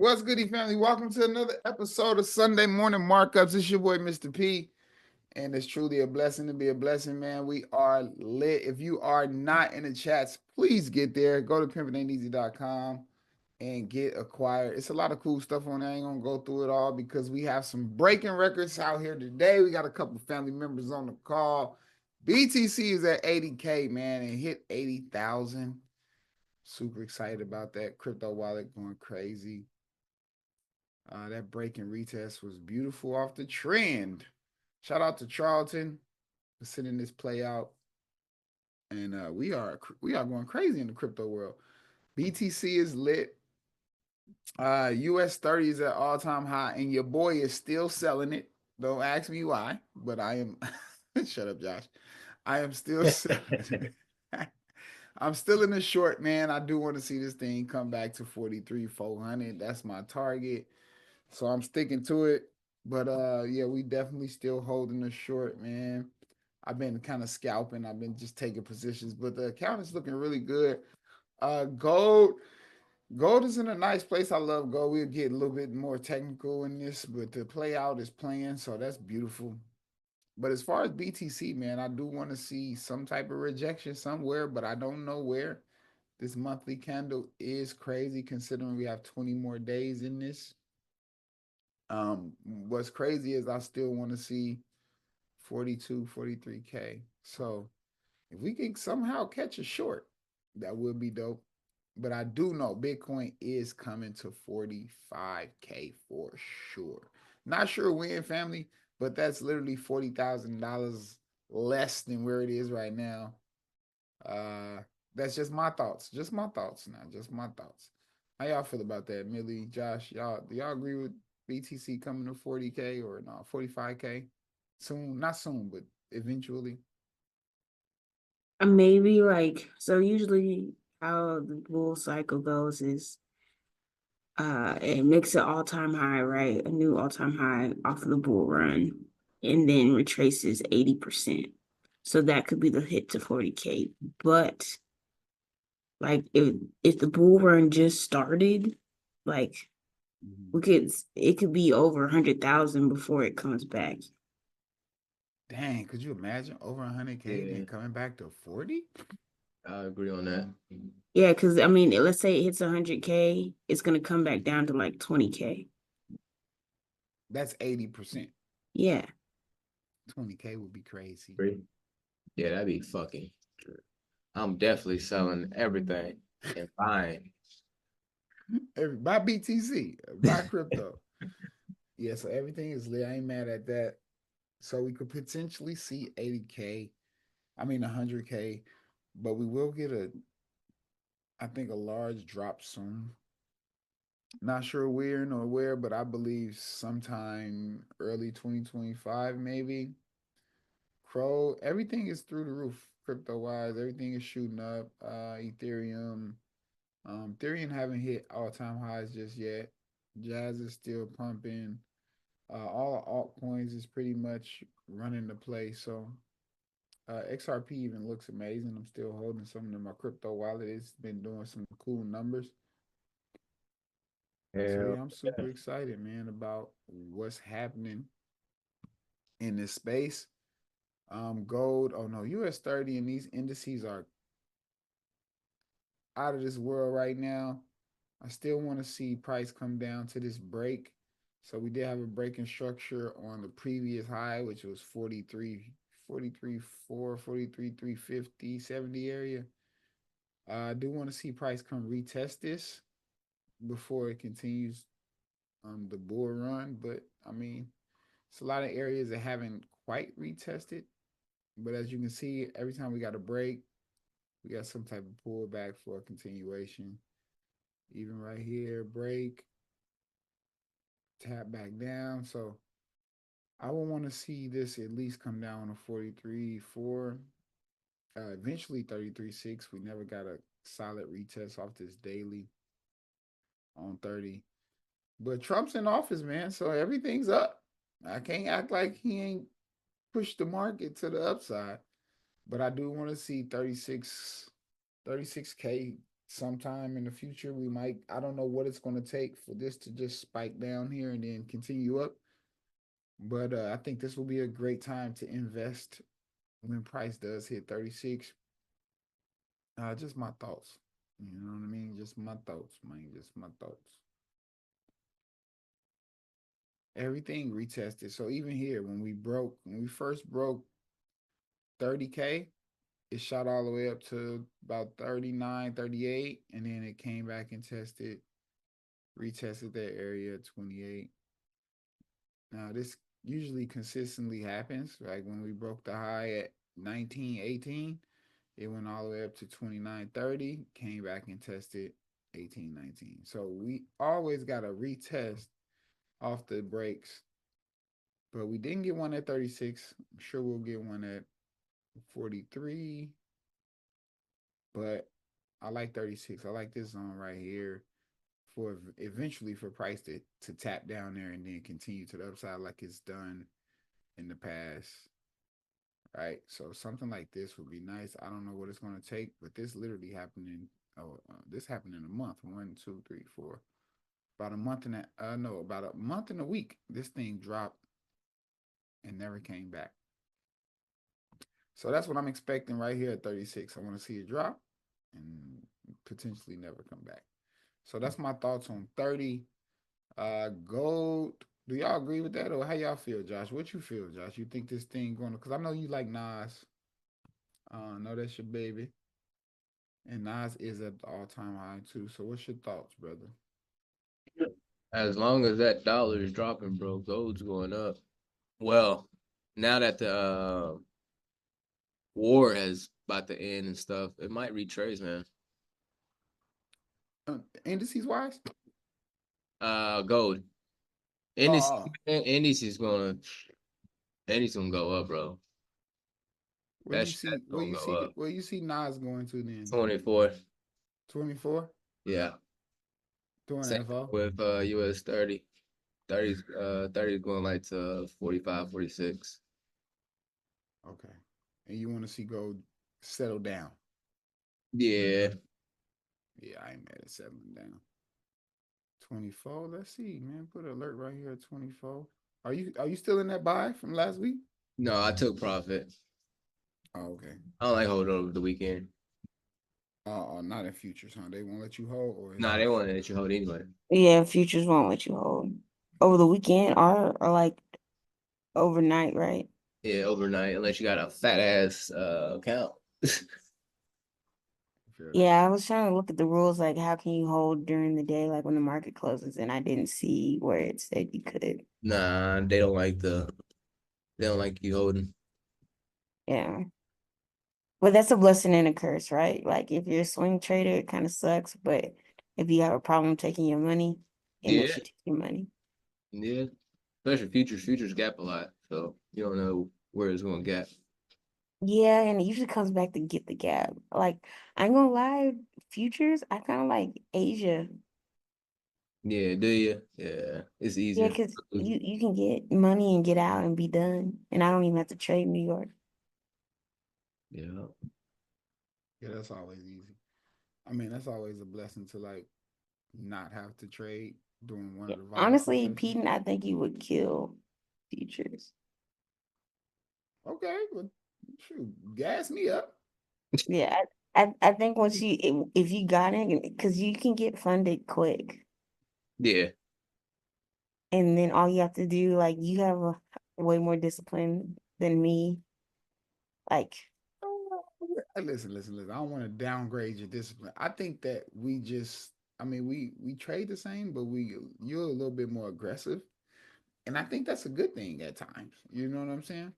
What's goody, family? Welcome to another episode of Sunday Morning Markups. It's your boy, Mr. P, and it's truly a blessing to be a blessing, man. We are lit. If you are not in the chats, please get there. Go to pimpin'ain'teasy.com and get acquired. It's a lot of cool stuff on there. I ain't gonna go through it all because we have some breaking records out here today. We got a couple family members on the call. BTC is at 80K, man, and hit 80,000. Super excited about that. Crypto wallet going crazy. That break and retest was beautiful off the trend. Shout out to Charlton for sending this play out. And we are going crazy in the crypto world. BTC is lit. US 30 is at all-time high, and your boy is still selling it. Don't ask me why, but I am shut up, Josh. I am still selling. I'm still in the short, man. I do want to see this thing come back to 43,400. That's my target. So I'm sticking to it. But yeah, we definitely still holding the short, man. I've been kind of scalping. I've been just taking positions, but the account is looking really good. Gold is in a nice place. I love gold. We'll get a little bit more technical in this, but the play out is playing, so that's beautiful. But as far as BTC, man, I do want to see some type of rejection somewhere, but I don't know where. This monthly candle is crazy considering we have 20 more days in this. What's crazy is I still want to see 42, 43K. So if we can somehow catch a short, that would be dope. But I do know Bitcoin is coming to 45K for sure. Not sure when, family, but that's literally $40,000 less than where it is right now. Uh, that's just my thoughts. Just my thoughts now. Just my thoughts. How y'all feel about that, Millie, Josh? Do y'all agree with BTC coming to 40K or no 45K? Soon, not soon, but eventually. Maybe like so usually how the bull cycle goes is it makes an all-time high, right? A new all-time high off of the bull run and then retraces 80%. So that could be the hit to 40K. But like if the bull run just started, like it could be over 100,000 before it comes back. Dang, could you imagine over 100K Yeah, then coming back to 40? I agree on that. Yeah, because I mean, let's say it hits 100K, it's gonna come back down to like 20K. That's 80%. Yeah. 20K would be crazy. Agree. Yeah, that'd be fucking. I'm definitely selling everything and buying. Buy BTC, buy crypto. Yeah, so everything is lit. I ain't mad at that. So we could potentially see 80K. I mean 100K, but we will get I think a large drop soon. Not sure where nor where, but I believe sometime early 2025, maybe. Crow, everything is through the roof, crypto wise. Everything is shooting up. Ethereum. Ethereum haven't hit all-time highs just yet. Jazz is still pumping. All altcoins is pretty much running the play. So XRP even looks amazing. I'm still holding some of my crypto wallet. It's been doing some cool numbers. So Hell yeah, I'm yeah. super excited, man, about what's happening in this space. Gold, oh no, US 30 and these indices are out of this world right now. I still want to see price come down to this break. So we did have a breaking structure on the previous high, which was 43, 43, 4, 43, 350, 70 area. I do want to see price come retest this before it continues the bull run. But I mean, it's a lot of areas that haven't quite retested. But as you can see, every time we got a break, we got some type of pullback for a continuation. Even right here, break, tap back down. So I would want to see this at least come down to 43, 4, eventually 33, 6. We never got a solid retest off this daily on 30. But Trump's in office, man. So everything's up. I can't act like he ain't pushed the market to the upside. But I do want to see 36K sometime in the future we might, I don't know what it's going to take for this to just spike down here and then continue up. But I think this will be a great time to invest when price does hit 36. Just my thoughts. You know what I mean? Just my thoughts, man. Just my thoughts. Everything retested. So even here, when we first broke 30K, it shot all the way up to about 39, 38, and then it came back and retested that area at 28. Now this usually consistently happens. Like when we broke the high at 1918, it went all the way up to 29.30, came back and tested 18.19. So we always got to retest off the breaks, but we didn't get one at 36. I'm sure we'll get one at 43, but I like 36. I like this zone right here for eventually for price to tap down there and then continue to the upside like it's done in the past. Right. So something like this would be nice. I don't know what it's going to take, but this literally happened this happened in a month. 1, 2, 3, 4. About a month and about a month and a week. This thing dropped and never came back. So that's what I'm expecting right here at 36. I want to see it drop and potentially never come back. So that's my thoughts on 30. Gold. Do y'all agree with that, or how y'all feel, Josh? What you feel, Josh? You think this thing going to? Because I know you like Nas. I know that's your baby, and Nas is at the all-time high too. So what's your thoughts, brother? As long as that dollar is dropping, bro, gold's going up. Well, now that the war has about to end and stuff, it might retrace, man. Indices wise? Gold. Indices, Oh, indices gonna go up, bro. where That you shit see where gonna you go see up. where you see Nas going to then? 24. 24 Yeah. doing Same info. with US 30. 30 is going like to 45, 46. Okay, and you want to see gold settle down? Yeah. Yeah, I ain't mad at settling down. 24. Let's see, man. Put an alert right here at 24. Are you still in that buy from last week? No, I took profit. Oh, okay. I don't like holding over the weekend. Not in futures, huh? They won't let you hold, or is Nah, they this? want to let you hold anyway. Yeah, futures won't let you hold over the weekend or like overnight, right? Yeah, overnight, unless you got a fat ass account. Feel that. Yeah, I was trying to look at the rules, like how can you hold during the day, like when the market closes, and I didn't see where it said you could. Nah, they don't like you holding. Yeah. But that's a blessing and a curse, right? Like if you're a swing trader, it kind of sucks. But if you have a problem taking your money, it Yeah, makes you take your money. yeah. Especially futures gap a lot, so you don't know where it's going to gap. Yeah, and it usually comes back to get the gap. Like, I ain't gonna lie, futures, I kind of like Asia. Yeah, do you? Yeah, it's Yeah, easier. because you can get money and get out and be done. And I don't even have to trade New York. Yeah, Yeah, that's always easy. I mean, that's always a blessing to like not have to trade during one Yeah. of the volatile Honestly, sessions. Pete, I think you would kill futures. Okay, well, shoot, gas me up. Yeah, I think once if you got it, because you can get funded quick. yeah, And then all you have to do, like you have a way more discipline than me. Like, Listen. I don't want to downgrade your discipline. I think that we just, I mean, we trade the same, but you're a little bit more aggressive, and I think that's a good thing at times. You know what I'm saying?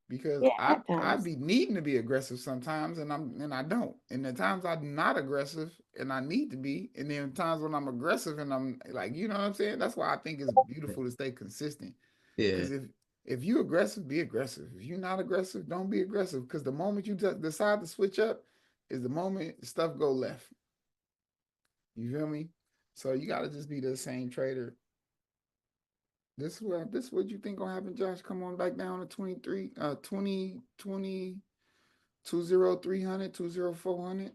Because yeah, I'd times. be needing to be aggressive sometimes, and I don't. And the times I'm not aggressive and I need to be, and then times when I'm aggressive and I'm like, you know what I'm saying? That's why I think it's beautiful to stay consistent. yeah, Because if you aggressive, be aggressive. If you're not aggressive, don't be aggressive. Because the moment you decide to switch up is the moment stuff go left. You feel me? So you got to just be the same trader. This what you think gonna happen, Josh? Come on back down to 23, 20, 20, 20300, 20400.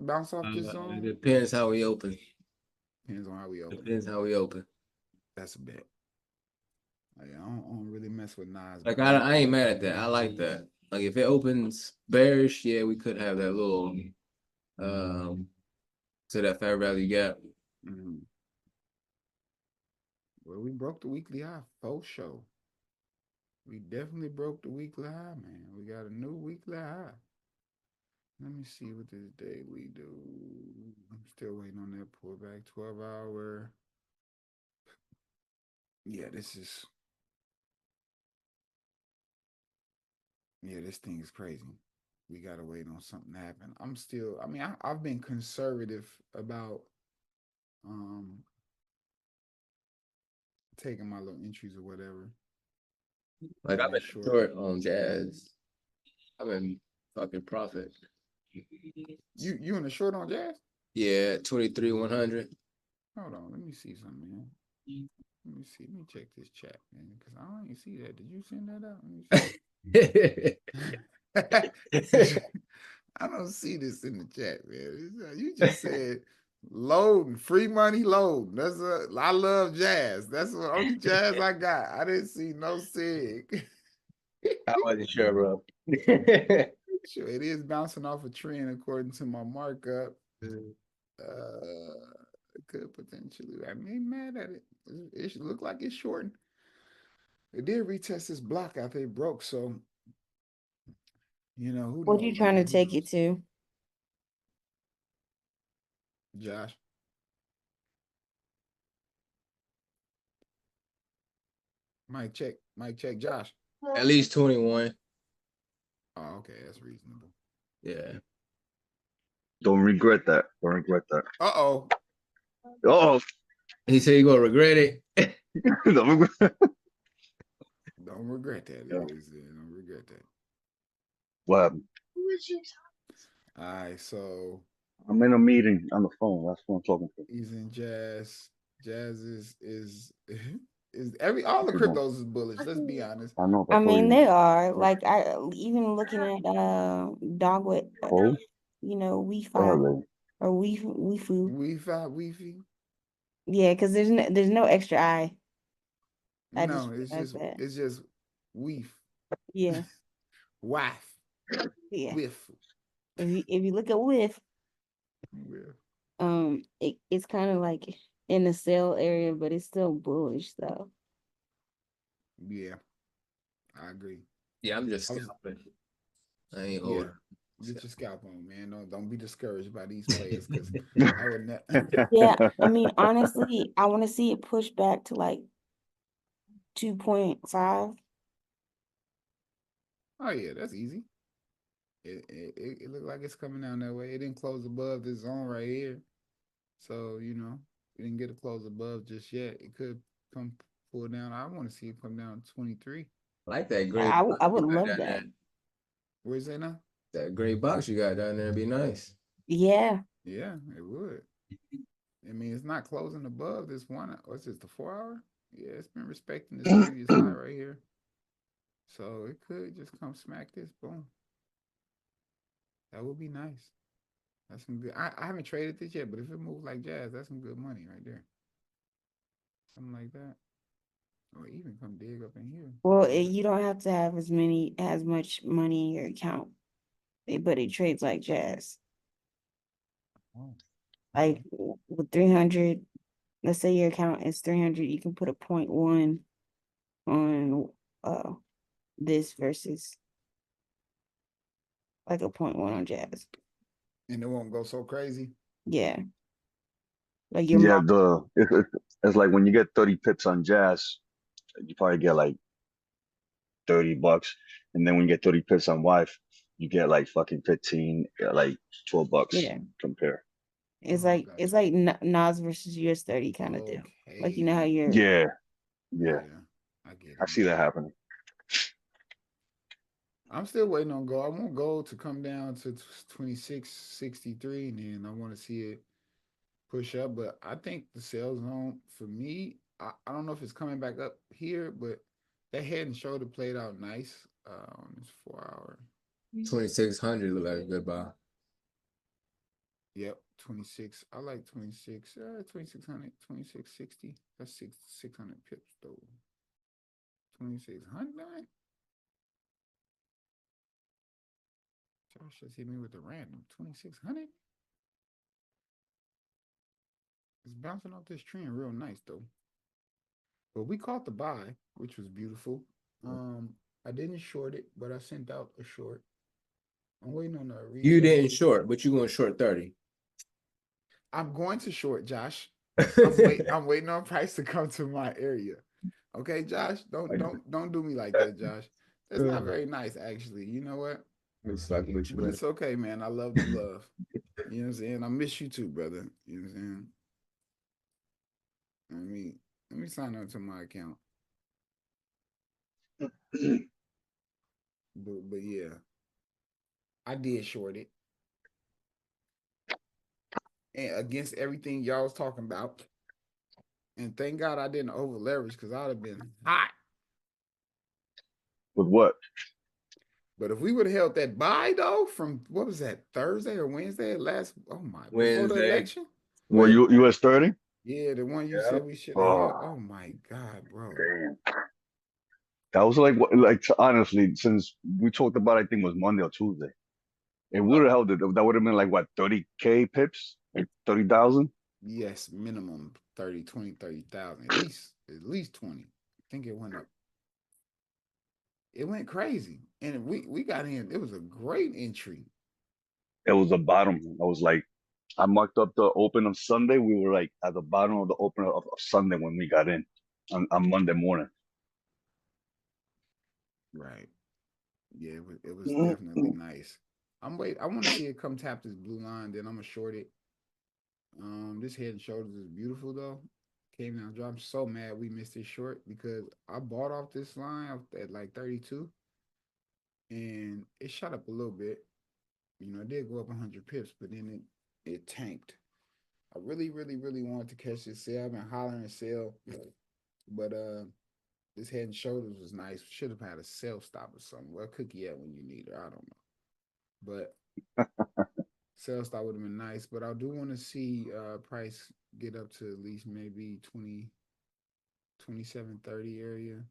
bounce off this It zone? depends how we open. Depends on how we open. Depends how we open. That's a bet. Like, I don't really mess with Nas. Like But I ain't mad at that. I like that. Like if it opens bearish, yeah, we could have that little to that fair value gap. Mhm. Well, we broke the weekly high. Faux show. We definitely broke the weekly high, man. We got a new weekly high. Let me see what this daily do. I'm still waiting on that pullback. 12-hour. Yeah, this thing is crazy. We gotta wait on something to happen. I've been conservative about taking my little entries or whatever. Like I've Being been short. short on Jazz. I've been fucking profit. You in the short on Jazz? Yeah, 23,100. Hold on, let me see something, man. Let me see. Let me check this chat, man, because I don't even see that. Did you send that out? I don't see this in the chat, man. You just said loading, free money loading. I love Jazz. That's the only Jazz I got. I didn't see no SIG. I wasn't sure, bro. Sure, it is bouncing off a trend according to my markup. It could potentially. I mean, mad at it. It should look like it's shorting. It did retest this block after it broke, so who What you knows, trying to man? Who take it knows? to? Josh, Mike check, Josh. At least 21. Oh, okay, that's reasonable. Yeah. Don't regret that. Don't regret that. Uh-oh. Oh, He said you gonna regret it. don't regret. Don't regret that. Yeah. Don't regret that. What happened? All right, so I'm in a meeting on the phone. That's what I'm talking to. he's in Jazz. Jazz is all the Okay, go on. cryptos is bullish. Let's be honest. I know. I mean, they are Yeah. like I even looking at Dogwood, Oh, we what are five they? or we foo. Wi-Fi. Yeah, because there's no extra I. I just No, realized that. it's just weef. Yeah, Wife. yeah. Whiff. If you look at with Whiff. it's kind of like in the sell area, but it's still bullish though. Yeah, I agree. Yeah, I'm just I was scalping. I ain't Yeah. holding. Get your scalp on, man. Don't be discouraged by these players because I would never. Yeah, I mean, honestly, I want to see it push back to like 2.5. Oh yeah, that's easy. It looked like it's coming down that way. It didn't close above this zone right here, so it didn't get a close above just yet. It could come pull down. I want to see it come down to 23. I like that gray I box would you got love down that. there. Where's that now? That gray box you got down there would be nice. Yeah. Yeah, it would. I mean, it's not closing above this one. What's this, the 4 hour? Yeah, it's been respecting this previous high right here. So it could just come smack this. Boom. That would be nice. That's some good. I haven't traded this yet, but if it moves like Jazz, that's some good money right there. Something like that. Or even come dig up in here. Well, you don't have to have as much money in your account, but it trades like Jazz. Oh. Like with 300, let's say your account is 300, you can put a 0.1 on this versus like a 0.1 on Jazz. And it won't go so crazy. Yeah. Like your Yeah, mom. it's like when you get 30 pips on Jazz, you probably get like $30, and then when you get 30 pips on Wife, you get like fucking 15, like $12. Yeah. Compare. It's Oh, like gotcha. Nas versus US 30 kind of deal. Like you know how Okay. you're Yeah, yeah, Yeah, I get I it see that now. happening. I'm still waiting on gold. I want gold to come down to 26.63, and then I want to see it push up. But I think the sell zone for me, I don't know if it's coming back up here, but that head and shoulder played out nice on this 4 hour. 2600 look like a good buy. Yep, 26. I like 26. 2600, 2660. That's 600 pips though. 2600. Josh just hit me with the random 2600. It's bouncing off this trend real nice though. But we caught the buy, which was beautiful. I didn't short it, but I sent out a short. I'm waiting on a retest. You didn't short, but you going short 30. I'm going to short, Josh. I'm waiting on price to come to my area. Okay, Josh, don't do me like that, Josh. That's not very nice, actually. You know what? It's like what you But it's okay, man. I love the love. You know what I'm saying? I miss you too, brother. You know what I'm saying? Let me sign up to my account. But yeah, I did short it. And against everything y'all was talking about. And thank God I didn't over leverage because I'd have been hot. With what? But if we would have held that buy though, from what was that, Thursday or Wednesday before the Wednesday. election? Well, US 30? Yeah, the one you Yeah. said we should have held. Oh, Oh my God, bro. damn. That was like honestly, since we talked about, I think it was Monday or Tuesday. If we would have held it, that would have been like what, 30K pips? Like 30,000? Yes, minimum 30, 20, 30,000. At least 20. I think it went up. It went crazy. And we got in. It was a great entry. It was the bottom. I was like, I marked up the open of Sunday. We were like at the bottom of the open of Sunday when we got in on Monday morning. Right. Yeah, it was definitely nice. I want to see it come tap this blue line, then I'm gonna short it. This Head and Shoulders is beautiful though. Came down, dropped. I'm so mad we missed it short because I bought off this line at like 32, and it shot up a little bit. You know, it did go up 100 pips, but then it tanked. I really, really, really wanted to catch this sale. I've been hollering sale, but this Head and Shoulders was nice. Should have had a sale stop or something. Well, cookie at when you need her. I don't know, but sale stop would have been nice. But I do want to see price get up to at least maybe 2730 area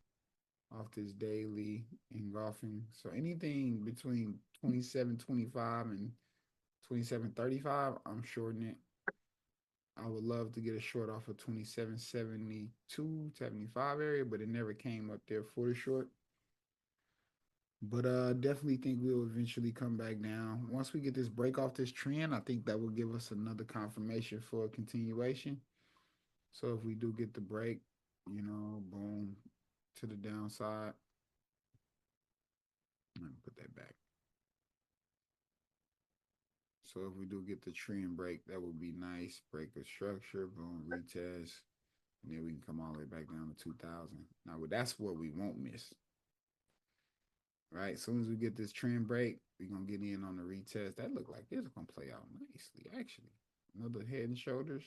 off this daily engulfing. So anything between 2725 and 2735, I'm shorting it. I would love to get a short off of 2772, 75 area, but it never came up there for the short. But definitely think we'll eventually come back down. Once we get this break off this trend, I think that will give us another confirmation for a continuation. So if we do get the break, you know, boom, to the downside. Let me put that back. So if we do get the trend break, that would be nice. Break the structure, boom, retest. And then we can come all the way back down to 2000. Now, that's what we won't miss. Right? As soon as we get this trend break, we're going to get in on the retest. That look like it's going to play out nicely, actually. Another Head and Shoulders.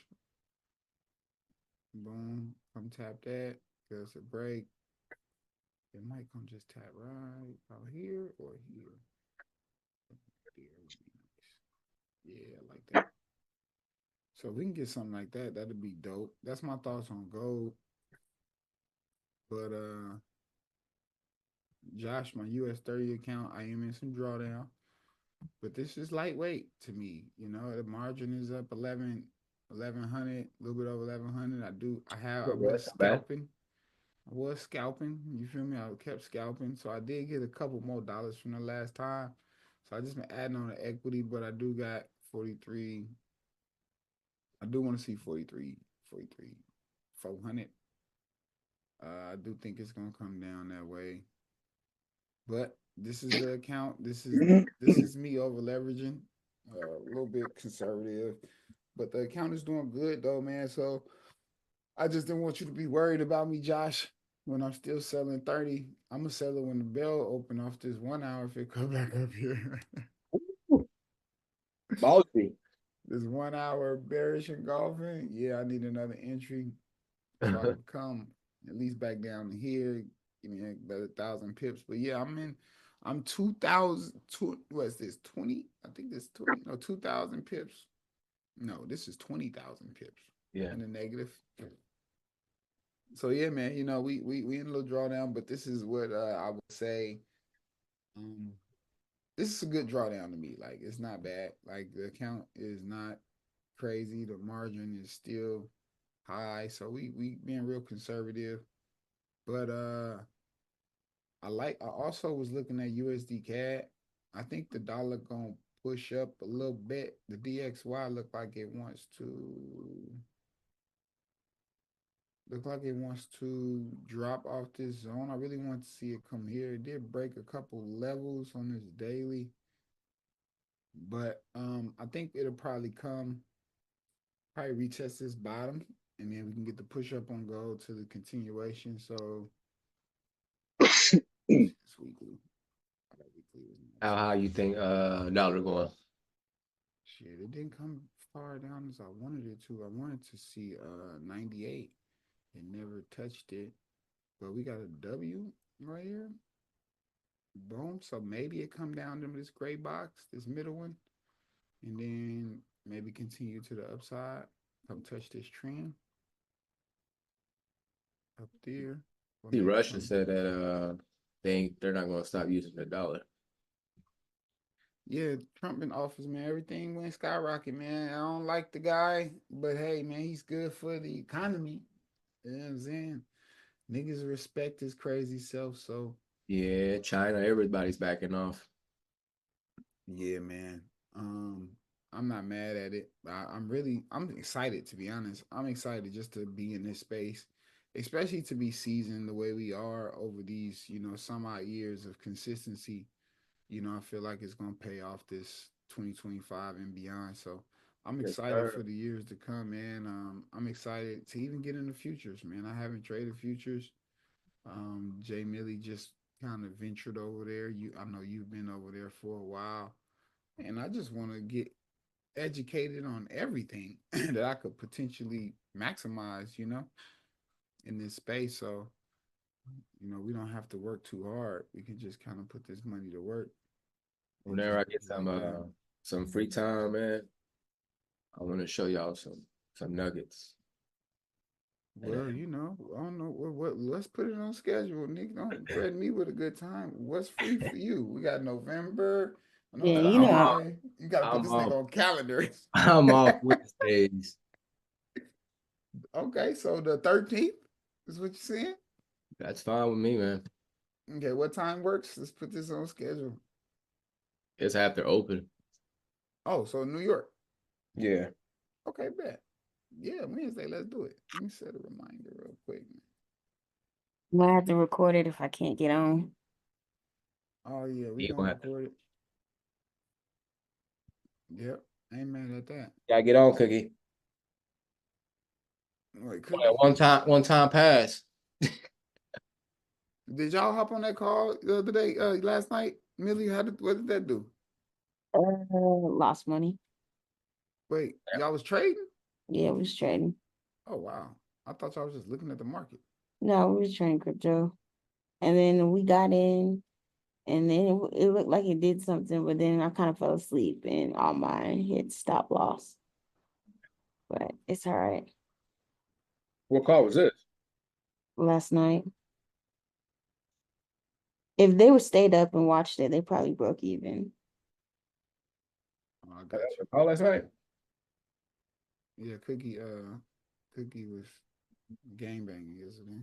Boom. Come tap that. There's a break. It might come just tap right out here or here. There would be nice. Yeah, I like that. So if we can get something like that, that'd be dope. That's my thoughts on gold. But Josh, my US 30 account, I am in some drawdown. But this is lightweight to me. You know, the margin is up 1100, a little bit over 1100. I was scalping. You feel me? I kept scalping. So I did get a couple more dollars from the last time. So I just been adding on the equity, but I do got 43. I do want to see 43, 400. I do think it's gonna come down that way. But this is the account. This is me over leveraging, a little bit conservative. But the account is doing good though, man. So I just didn't want you to be worried about me, Josh. When I'm still selling 30, I'm gonna sell it when the bell open off this 1 hour if it come back up here. Ballsy. This 1 hour bearish engulfing. Yeah, I need another entry so I can come at least back down to here. Give me about 1,000 pips. But yeah, I'm 2,000. What's this? 20? I think this 20. No, 2,000 pips No, this is 20,000 pips Yeah. in the negative. So yeah, man, we in a little drawdown, but this is what I would say. Um, this is a good drawdown to me. Like it's not bad. Like the account is not crazy. The margin is still high. So we being real conservative. But I also was looking at USD CAD. I think the dollar gonna push up a little bit. The DXY look like it wants to drop off this zone. I really want to see it come here. It did break a couple levels on this daily. But I think it'll probably retest this bottom, and then we can get the push up on gold to the continuation. So it's weekly. How high you think dollar going? Shit, it didn't come far down as I wanted it to. I wanted to see 98. It never touched it. But we got a W right here. Boom. So maybe it come down to this gray box, this middle one, and then maybe continue to the upside. Come touch this trend up there. Or See, maybe Russia come. said that they're not gonna stop using the dollar. Yeah, Trump in office, man. Everything went skyrocket, man. I don't like the guy, but hey, man, he's good for the economy. You know what I'm saying? Niggas respect his crazy self, so Yeah, China, everybody's backing off. yeah, man. Um, I'm not mad at it. I'm excited to be honest. I'm excited just to be in this space, especially to be seasoned the way we are over these, some odd years of consistency. I feel like it's gonna pay off this 2025 and beyond. So I'm Yes, excited for sir. the years to come, man. I'm excited to even get into futures, man. I haven't traded futures. Jay Millie just kind of ventured over there. I know you've been over there for a while, and I just want to get educated on everything that I could potentially maximize, in this space. So, we don't have to work too hard. We can just kind of put this money to work and Whenever just I break get it all down. some free time, man, I want to show y'all some nuggets. And Well, I don't know let's put it on schedule, Nick. Don't threaten me with a good time. What's free for you? We got November. I know Yeah, it's you I'm know, off. July. You gotta put I'm this thing off. on calendar. I'm off Wednesdays. Okay, so the 13th is what you're saying? That's fine with me, man. Okay, what time works? Let's put this on schedule. It's after open. Oh, so New York. Yeah. Okay, bet. Yeah, Wednesday, let's do it. Let me set a reminder real quick. I might have to record it if I can't get on. Oh yeah, we You gonna gonna have to record it. Yep. Ain't mad at that. gotta get on, Cookie. Wait, Yeah, Cookie. one time pass. Did y'all hop on that call the other day, last night? Millie, what did that do? Lost money. Wait, y'all was trading? Yeah, we was trading. Oh wow. I thought y'all was just looking at the market. No, we was trading crypto. And then we got in, and then it looked like it did something, but then I kind of fell asleep and all mine hit stop loss. But it's all right. What call was this? Last night, if they would stayed up and watched it, they probably broke even. Oh, I got you. Call last night? Yeah, Cookie was gang banging yesterday.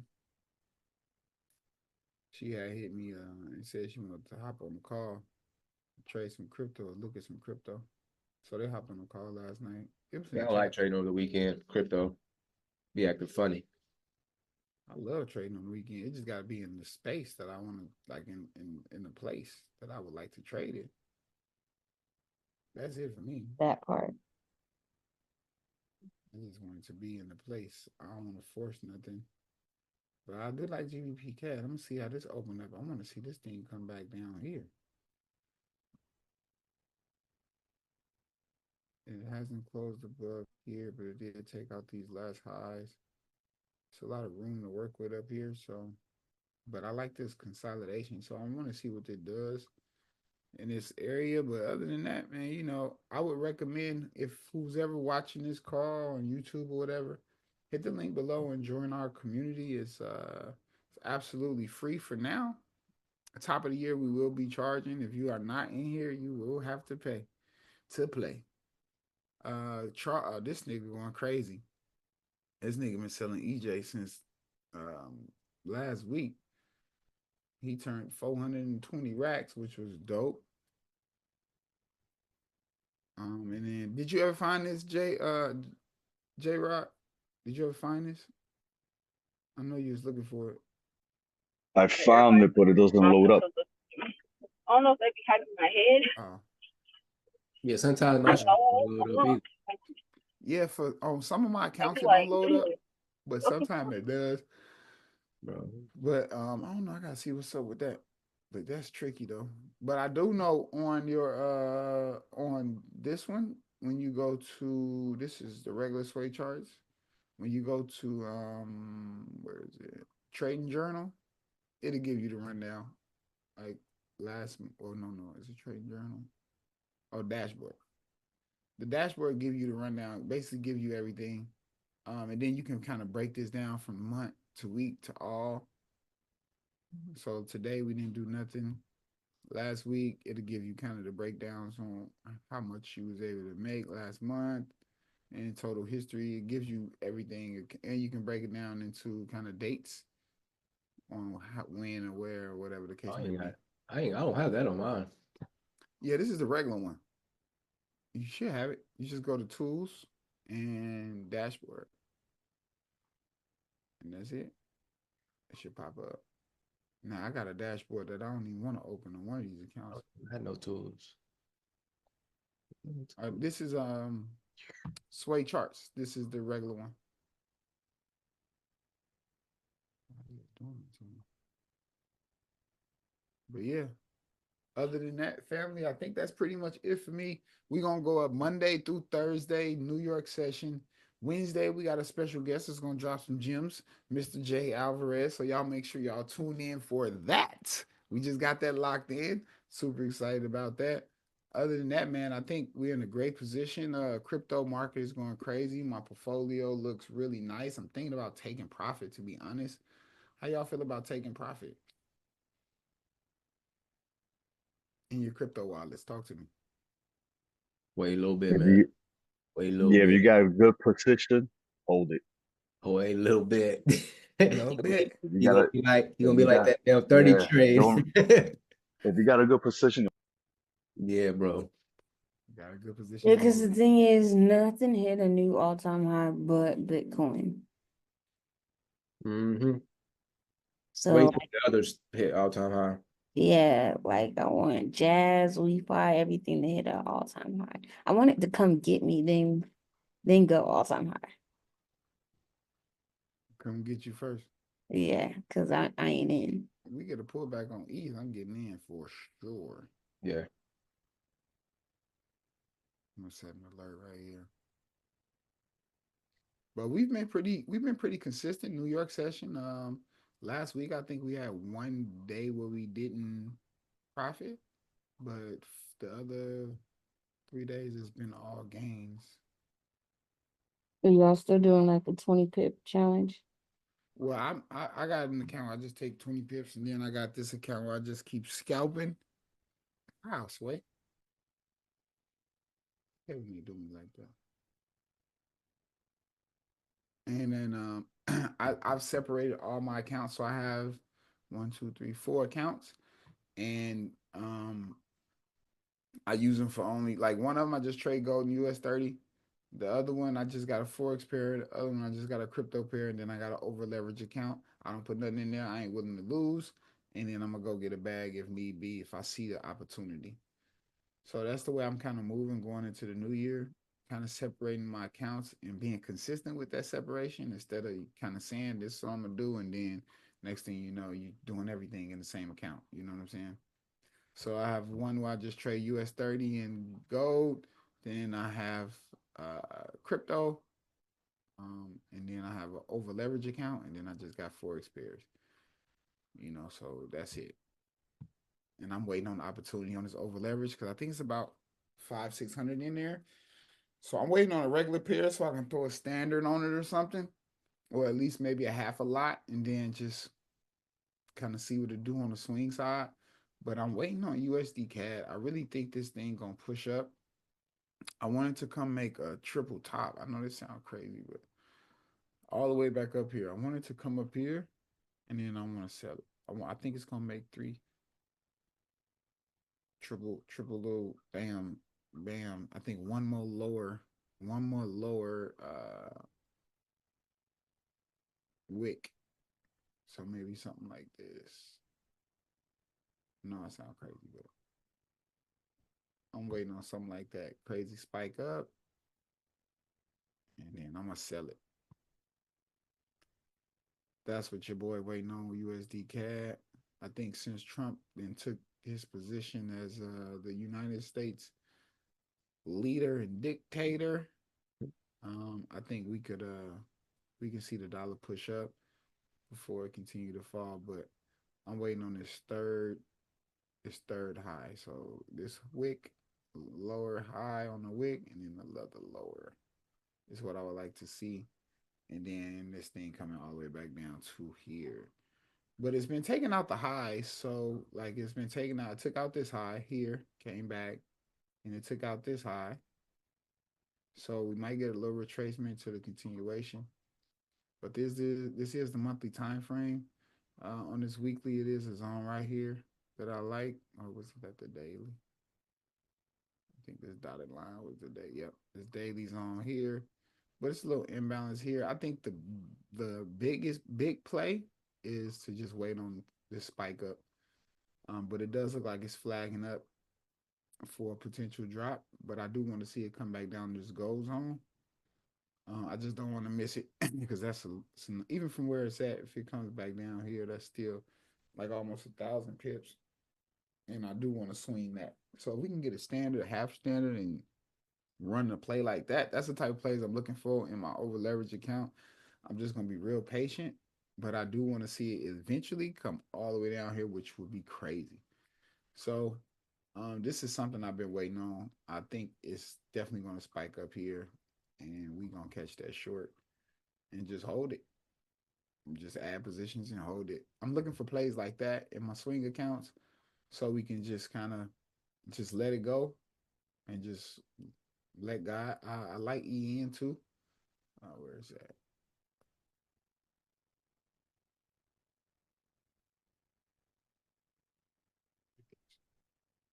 She had hit me and said she wanted to hop on the call, trade some crypto, or look at some crypto. So they hopped on the call last night. It was in Yeah, I the don't like chat. trading over the weekend. Crypto. Be acting funny. I love trading on the weekend. It just gotta be in the space that I want to, like in the place that I would like to trade it. That's it for me. That part. I just want it to be in the place. I don't want to force nothing. But I do like GBP cat. I'm gonna see how this opened up. I want to see this thing come back down here. It hasn't closed above here, but it did take out these last highs. It's a lot of room to work with up here. So, but I like this consolidation. So I want to see what it does. in this area. But other than that, man, I would recommend if who's ever watching this call on YouTube or whatever, hit the link below and join our community. It's absolutely free for now. At the top of the year, we will be charging. If you are not in here, you will have to pay to play. This nigga going crazy. This nigga been selling EJ since last week. He turned 420 racks, which was dope. And then did you ever find this J Rock? Did you ever find this? I know you was looking for it. I found it, but it doesn't load up. I don't know if they be hyping my head. Oh. Yeah, sometimes my shit don't load up either. Yeah, for some of my accounts it like, don't load up, but sometimes it does. Bro. But I don't know. I gotta see what's up with that. But that's tricky though. But I do know on your on this one, when you go to this is the regular sway charts. When you go to where is it? Trading Journal, it'll give you the rundown. Like no, is it Trading Journal? Oh, dashboard. The dashboard give you the rundown, basically give you everything. And then you can kind of break this down from month to week to all. So today we didn't do nothing. Last week it'll give you kind of the breakdowns on how much you was able to make last month and total history. It gives you everything, and you can break it down into kind of dates on when or where or whatever the case may be. I don't have that on mine. Yeah, this is the regular one. You should have it. You just go to tools and dashboard, and that's it. It should pop up. Now I got a dashboard that I don't even want to open on one of these accounts. I had no tools. This is Sway Charts. This is the regular one. But yeah, other than that, family, I think that's pretty much it for me. We're gonna go up Monday through Thursday, New York session. Wednesday, we got a special guest that's gonna drop some gems, Mr. J Alvarez. So y'all make sure y'all tune in for that. We just got that locked in. Super excited about that. Other than that, man, I think we're in a great position. Crypto market is going crazy. My portfolio looks really nice. I'm thinking about taking profit, to be honest. How y'all feel about taking profit in your crypto wallets? Talk to me. Wait a little bit, If man. you, Wait a little yeah, if bit. you got a good position, hold it. Wait a little bit. A little bit. If you You're got gonna be like got- that damn 30 yeah, trade. if you got a good position, Yeah, bro. Got a good position. Yeah, because the thing is, nothing hit a new all-time high but Bitcoin. Mm-hmm. So Wait till the others hit all-time high. yeah, like I want Jazz, WeFi, everything to hit an all-time high. I want it to come get me, then go all-time high. Come get you first. Yeah, because I ain't in. We get a pullback on ETH. I'm getting in for sure. Yeah. I'm gonna set an alert right here. But we've been pretty consistent. New York session. Last week I think we had one day where we didn't profit, but the other 3 days has been all gains. Are y'all still doing like a 20 pip challenge? Well, I got an account where I just take 20 pips, and then I got this account where I just keep scalping. Wow, Sway. Hey, when you do me like that. And then I've separated all my accounts, so I have 4 accounts, and I use them for only like one of them I just trade gold and US 30. The other one I just got a forex pair. The other one I just got a crypto pair, and then I got an over leverage account. I don't put nothing in there. I ain't willing to lose, and then I'm gonna go get a bag if need be if I see the opportunity. So that's the way I'm kind of moving going into the new year, kind of separating my accounts and being consistent with that separation instead of kind of saying this is what I'm gonna do, and then next thing you know, you doing everything in the same account. You know what I'm saying? So I have one where I just trade US 30 and gold. Then I have crypto, and then I have an over leverage account, and then I just got forex pairs. So that's it. and I'm waiting on the opportunity on this over leverage because I think it's about 500-600 in there. So I'm waiting on a regular pair so I can throw a standard on it or something, or at least maybe a half a lot, and then just kind of see what it do on the swing side. But I'm waiting on USD CAD. I really think this thing gonna push up. I wanted to come make a triple top. I know this sounds crazy, but all the way back up here. I wanted to come up here, and then I want to sell it. I think it's gonna make three triple little bam bam. I think one more lower wick. So maybe something like this. No, it sounds crazy, but I'm waiting on something like that. Crazy spike up, and then I'm gonna sell it. That's what your boy waiting on USD CAD. I think since Trump then took his position as the United States leader and dictator, I think we can see the dollar push up before it continue to fall. But I'm waiting on this third high. So this wick lower high on the wick, and then the other lower is what I would like to see. And then this thing coming all the way back down to here. But it's been taking out the highs. So like it's been taking out, it took out this high here, came back, and it took out this high. So we might get a little retracement to the continuation. But this is the monthly time frame. On this weekly, it is a zone right here that I like. Or was that the daily? I think this dotted line was the day. Yep, this daily zone here, but it's a little imbalance here. I think the biggest big play is to just wait on this spike up. But it does look like it's flagging up for a potential drop. But I do want to see it come back down to this gold zone. I just don't want to miss it because even from where it's at. If it comes back down here, that's still like almost 1,000 pips, and I do want to swing that. So if we can get a standard, a half standard, and run a play like that, that's the type of plays I'm looking for in my over leverage account. I'm just gonna be real patient, but I do want to see it eventually come all the way down here, which would be crazy. So this is something I've been waiting on. I think it's definitely gonna spike up here, and we gonna catch that short and just hold it. Just add positions and hold it. I'm looking for plays like that in my swing accounts, so we can just kind of just let it go and just let God. I like EN too. Where is that?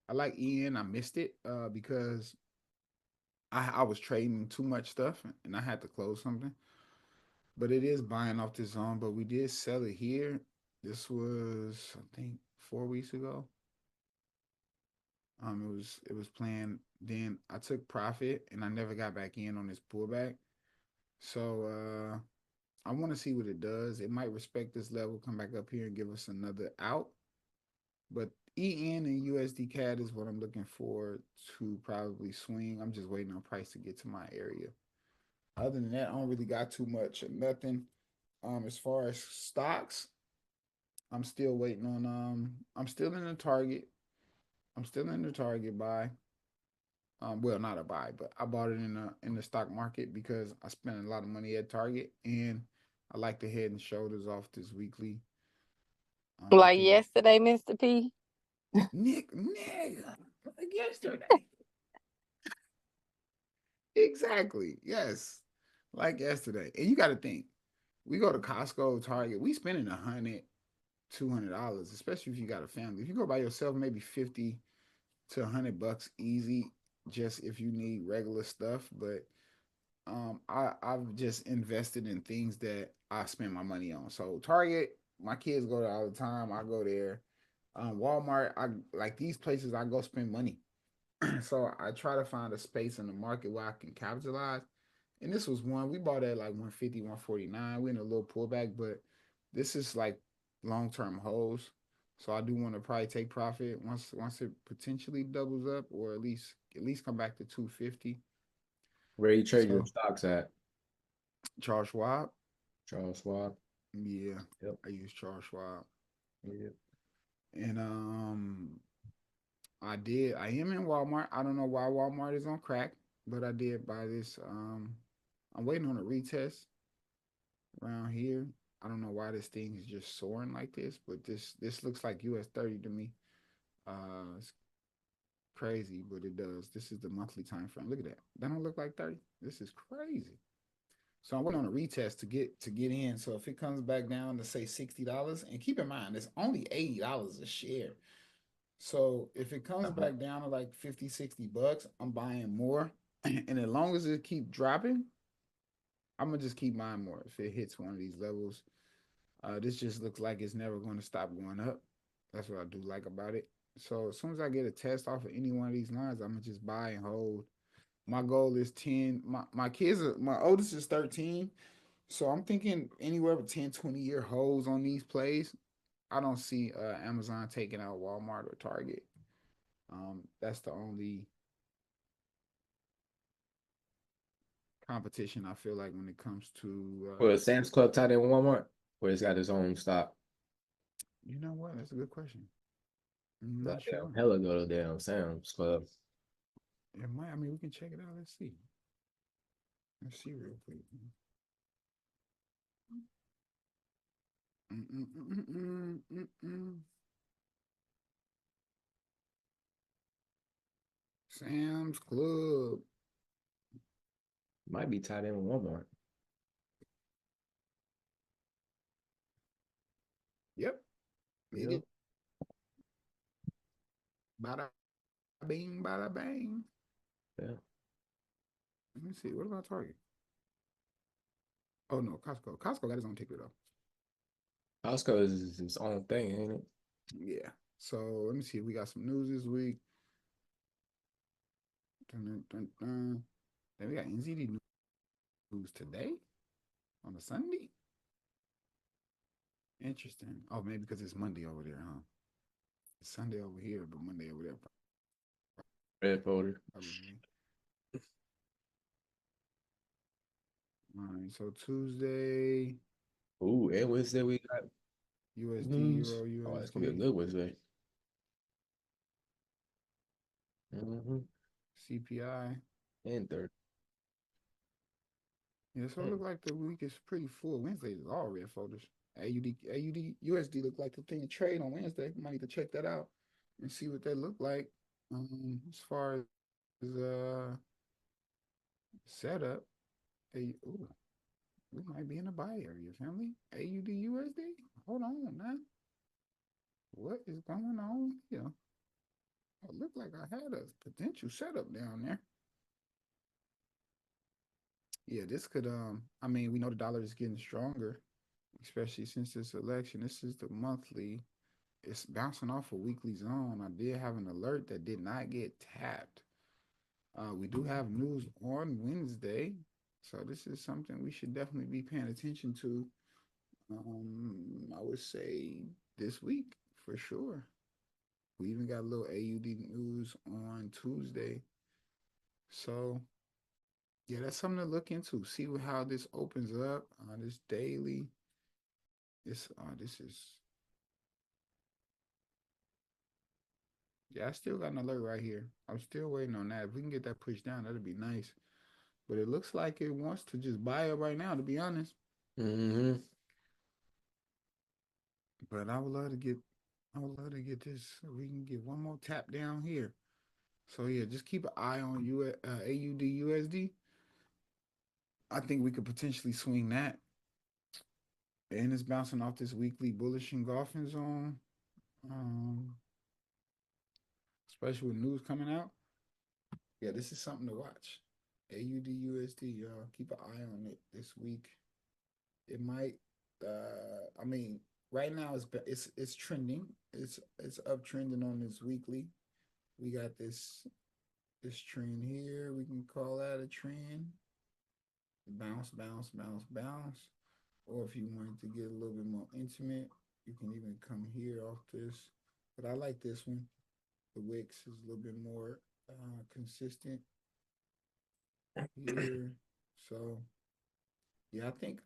I like EN. I missed it because I was trading too much stuff and I had to close something. But it is buying off this zone. But we did sell it here. This was I think 4 weeks ago. It was playing. Then I took profit and I never got back in on this pullback. So I want to see what it does. It might respect this level, come back up here and give us another out. But EN and USD CAD is what I'm looking for to probably swing. I'm just waiting on price to get to my area. Other than that, I don't really got too much or nothing. As far as stocks, I'm still waiting on I'm still in the target. I'm still in the target buy. Well, not a buy, but I bought it in the stock market because I spent a lot of money at Target, and I like the head and shoulders off this weekly. I Like think yesterday, Mr. P. nigga, like yesterday. Exactly. Yes. Like yesterday. And you got to think, we go to Costco, Target, we spending $100, $200, especially if you got a family. If you go by yourself, maybe 50 to $100 easy, just if you need regular stuff. But I've just invested in things that I spend my money on. So Target, my kids go there all the time. I go there. Walmart, I like these places. I go spend money. So I try to find a space in the market where I can capitalize. And this was one we bought at like 150, 149. We in a little pullback, but this is like long term holds. So I do want to probably take profit once it potentially doubles up, or at least come back to 250. Where you trade your So stocks at? Charles Schwab. Charles Schwab. Yeah, Yep. I use Charles Schwab. Yep. And I did. I am in Walmart. I don't know why Walmart is on crack, but I did buy this. I'm waiting on a retest around here. I don't know why this thing is just soaring like this, but this looks like US 30 to me. It's crazy, but it does. This is the monthly time frame. Look at that. That don't look like 30. This is crazy. So I'm waiting on a retest to get in. So if it comes back down to say $60, and keep in mind it's only $80 a share. So if it comes back down to like 50, $60, I'm buying more. And as long as it keep dropping, I'm gonna just keep buying more. If it hits one of these levels, this just looks like it's never going to stop going up. That's what I do like about it. So as soon as I get a test off of any one of these lines, I'm gonna just buy and hold. My goal is 10. My kids are, my oldest is 13. So I'm thinking anywhere with 10, 20-year holds on these plays. I don't see Amazon taking out Walmart or Target. That's the only competition I feel like when it comes to Well, is Sam's Club tied in with Walmart, or it's got its own stock? you know what? That's a good question. I'm not Like, sure. damn, hella go to damn Sam's Club. It might, I mean, we can check it out. Let's see. Let's see real quick. Sam's Club. Might be tied in with Walmart. Yep. It Yeah. is. Bada bing, bada bang. Yeah. Let me see. What about Target? Oh no, Costco. Costco got his own ticker though. Costco is its own thing, ain't it? Yeah. So let me see. We got some news this week. Dun, dun, dun, dun. Then we got NZD news today on a Sunday. Interesting. Oh, maybe because it's Monday over there, huh? It's Sunday over here, but Monday over there. Red folder. Probably. All right. So Tuesday, Ooh, and Wednesday we got USD, news. Euro, Oh, it's gonna be a USD, good Wednesday. Mm-hmm. CPI. And third. Yeah, so it look like the week is pretty full. Wednesday is all red folders. AUD, USD look like the thing to trade on Wednesday. Might need to check that out and see what they look like. As far as setup, ooh, we might be in a buy area, family. AUD, USD. Hold on, man. What is going on here? It looked like I had a potential setup down there. Yeah, this could I mean, we know the dollar is getting stronger, especially since this election. This is the monthly. It's bouncing off a weekly zone. I did have an alert that did not get tapped. We do have news on Wednesday, so this is something we should definitely be paying attention to. I would say this week for sure. We even got a little AUD news on Tuesday. So yeah, that's something to look into. See how this opens up. This daily. This is yeah. I still got an alert right here. I'm still waiting on that. If we can get that pushed down, that'd be nice. But it looks like it wants to just buy it right now. To be honest, Mm-hmm. but I would love to get this. So we can get one more tap down here. So yeah, just keep an eye on AUD USD. I think we could potentially swing that. And it's bouncing off this weekly bullish engulfing zone. Um, especially with news coming out. Yeah, this is something to watch. AUD USD, y'all. Keep an eye on it this week. It might I mean, right now it's trending. It's uptrending on this weekly. We got this trend here. We can call that a trend. Bounce, bounce, bounce, bounce. Or if you wanted to get a little bit more intimate, you can even come here off this. But I like this one. The wicks is a little bit more consistent here. So yeah, I think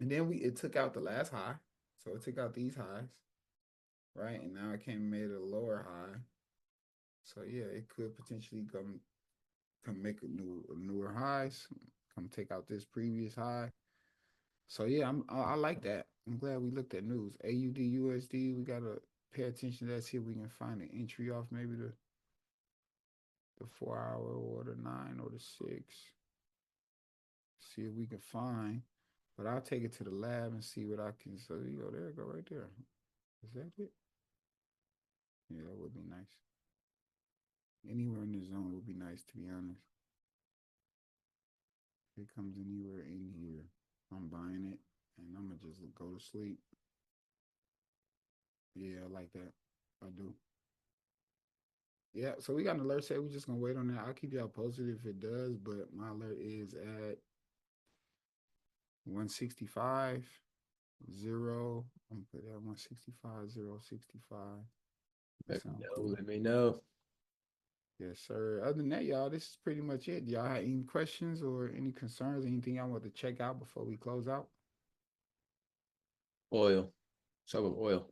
and then it took out the last high. So it took out these highs. right? And now it came and made a lower high. So yeah, it could potentially come make a newer highs, come take out this previous high. So yeah, I like that. I'm glad we looked at news. AUD USD, we gotta pay attention to that. See if we can find an entry off maybe the 4 hour or the 9 or the 6. See if we can find. But I'll take it to the lab and see what I can. So you go there, go right there. Is that it? Yeah, that would be nice. Anywhere in the zone would be nice, to be honest. If it comes anywhere in here, I'm buying it and I'm gonna just go to sleep. Yeah, I like that. I do. Yeah, so we got an alert say we're just gonna wait on that. I'll keep y'all posted if it does, but my alert is at 165 0. I'm gonna put that 165 065. Let me Sound know. cool. Let me know. Yes, sir. Other than that, y'all, this is pretty much it. Y'all have any questions or any concerns, anything y'all want to check out before we close out? Oil. So with oil.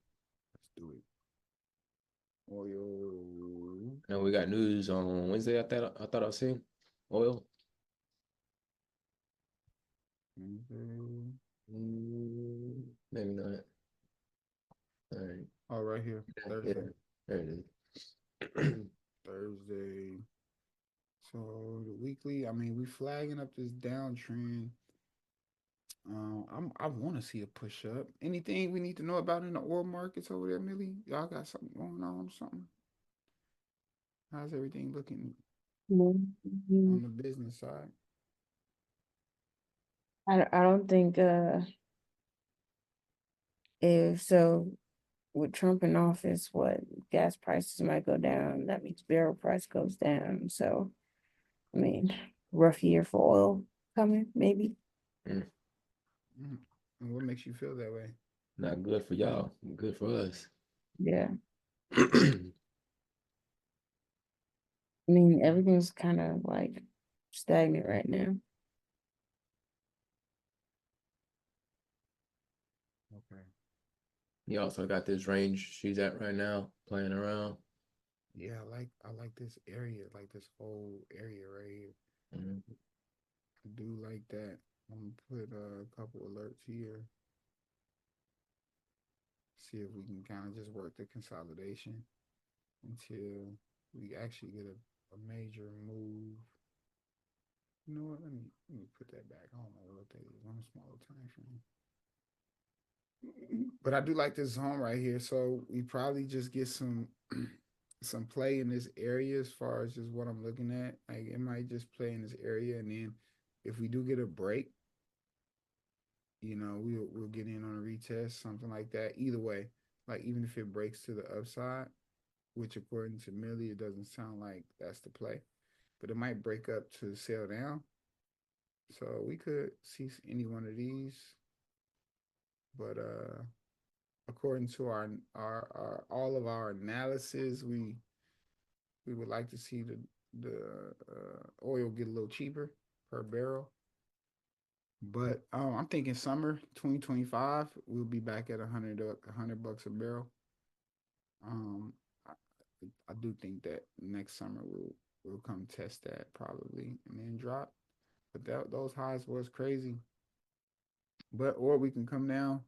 Let's do it. Oil. Now we got news on Wednesday. I thought I seen oil. Maybe not. All right. Oh, right here. Yeah, Thursday. there it is. Thursday. So the weekly, I mean, we flagging up this downtrend. I want to see a push up. Anything we need to know about in the oil markets over there, Millie? Y'all got something going on? Something? How's everything looking on Mhm. the business side? I don't think if so with Trump in office, what gas prices might go down. That means barrel price goes down. So I mean, rough year for oil coming, maybe. Mm, Mm. And what makes you feel that way? Not good for y'all. Good for us. Yeah. I mean, everything's kind of like stagnant right now. Okay. He also got this range she's at right now, playing around. Yeah, I like this area, like this whole area right here. Mhm. I do like that. I'm gonna put a couple alerts here. See if we can kind of just work the consolidation until we actually get a major move. You know what? Let me put that back. I don't know what that is on a smaller time frame. But I do like this zone right here. So we probably just get some some play in this area as far as just what I'm looking at. Like it might just play in this area, and then if we do get a break, we'll get in on a retest, something like that. Either way, like even if it breaks to the upside, which according to Millie, it doesn't sound like that's the play, but it might break up to sell down. So we could see any one of these, but according to our all of our analysis, we would like to see the oil get a little cheaper per barrel. But I'm thinking summer 2025 we'll be back at 100 bucks a barrel. Um, I, I do think that next summer we'll come test that probably and then drop. But those highs was crazy. But or we can come down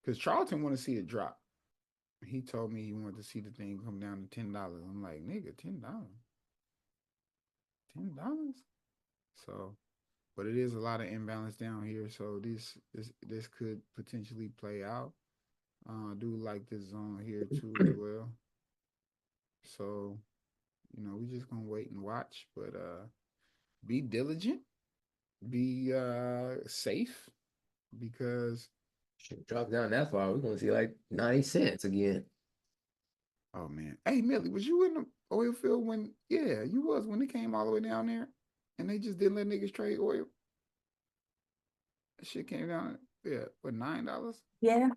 because Charlton want to see it drop. He told me he wanted to see the thing come down to $10. I'm like, nigga, $10, $10. So, but it is a lot of imbalance down here. So this could potentially play out. I do like this zone here too as well. So, we just gonna wait and watch. But be diligent, be safe because Shit drop down that far. We're gonna see like 90 cents again. oh man. Hey Millie, was you in the oil field when you was when it came all the way down there and they just didn't let niggas trade oil? That shit came down, what, $9? Yeah.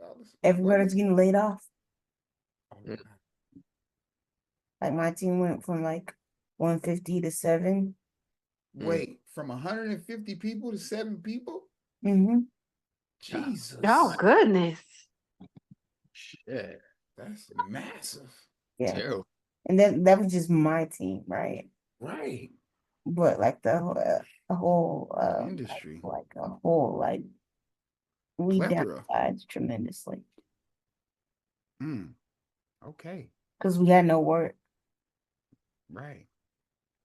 $6? Everybody's getting laid off. Oh, Mm. wow. Like my team went from like 150 to 7. Wait, from 150 people to 7 people? Mm-hmm. Jesus. Oh goodness. Shit. That's massive. Yeah. Terrible. And that was just my team, right? Right. But like the whole Industry. like a whole like we Plethora. downsized tremendously Okay. because we had no work. Right.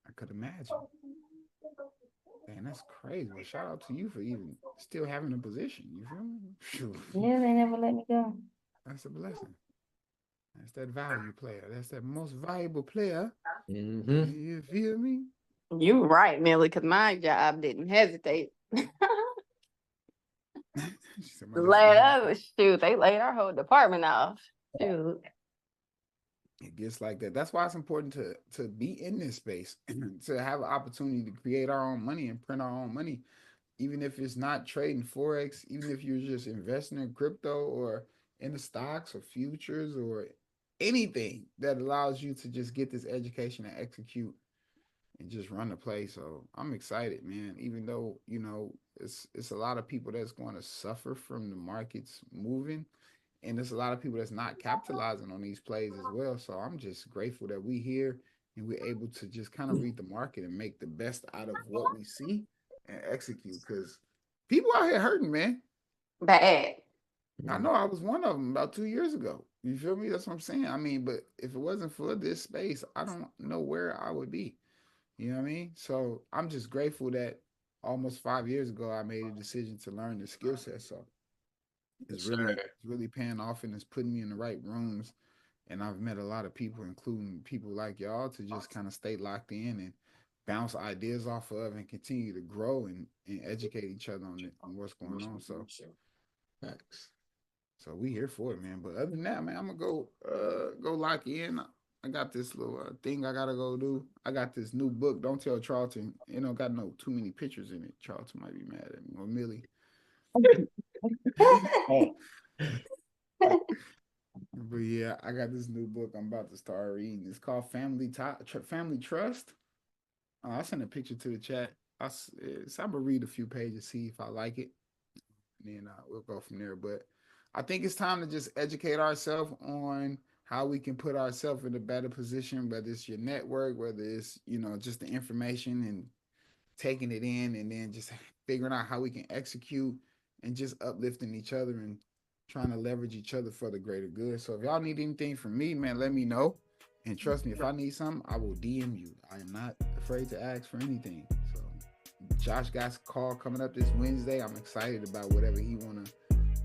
I could imagine. Man, that's crazy. Well, shout out to you for even still having a position. You feel me? Shoot. Yeah, they never let me go. That's a blessing. That's that value player. That's that most valuable player. Mm-hmm. You feel me? You right, Millie, because my job didn't hesitate. She said, "My job." Shoot, they laid our whole department off. Shoot. It gets like that. That's why it's important to be in this space, to have an opportunity to create our own money and print our own money, even if it's not trading forex, even if you're just investing in crypto or in the stocks or futures or anything that allows you to just get this education and execute and just run the play. So I'm excited, man. Even though it's a lot of people that's going to suffer from the markets moving, and there's a lot of people that's not capitalizing on these plays as well. So I'm just grateful that we here and we're able to just kind of read the market and make the best out of what we see and execute. Because people out here hurting, man. Bad. I know I was one of them about 2 years ago. You feel me? That's what I'm saying. I mean, but if it wasn't for this space, I don't know where I would be. You know what I mean? So I'm just grateful that almost 5 years ago I made a decision to learn the skill set. So it's really paying off, and it's putting me in the right rooms. And I've met a lot of people, including people like y'all, to just kind of stay locked in and bounce ideas off of and continue to grow and educate each other on what's going on. So Thanks. So we here for it, man. But other than that, man, I'm gonna go lock in. I got this little thing I gotta go do. I got this new book. Don't tell Charlton. It don't got no too many pictures in it. Charlton might be mad at me or Millie. But yeah, I got this new book I'm about to start reading. It's called Family Trust. I'll send a picture to the chat. I'm gonna read a few pages, see if I like it, and then we'll go from there. But I think it's time to just educate ourselves on how we can put ourselves in a better position, whether it's your network, whether it's just the information and taking it in, and then just figuring out how we can execute and just uplifting each other and trying to leverage each other for the greater good. So if y'all need anything from me, man, let me know. And trust me, if I need something, I will DM you. I am not afraid to ask for anything. So Josh got a call coming up this Wednesday. I'm excited about whatever he want to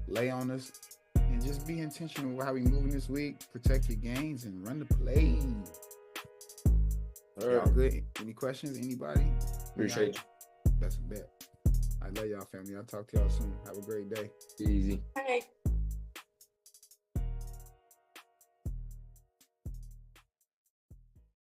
lay on us. And just be intentional with how we moving this week. Protect your gains and run the play. Y'all good? Any questions? Anybody? Appreciate you. That's a bet. I love y'all, family. I'll talk to y'all soon. Have a great day. Easy. Hey.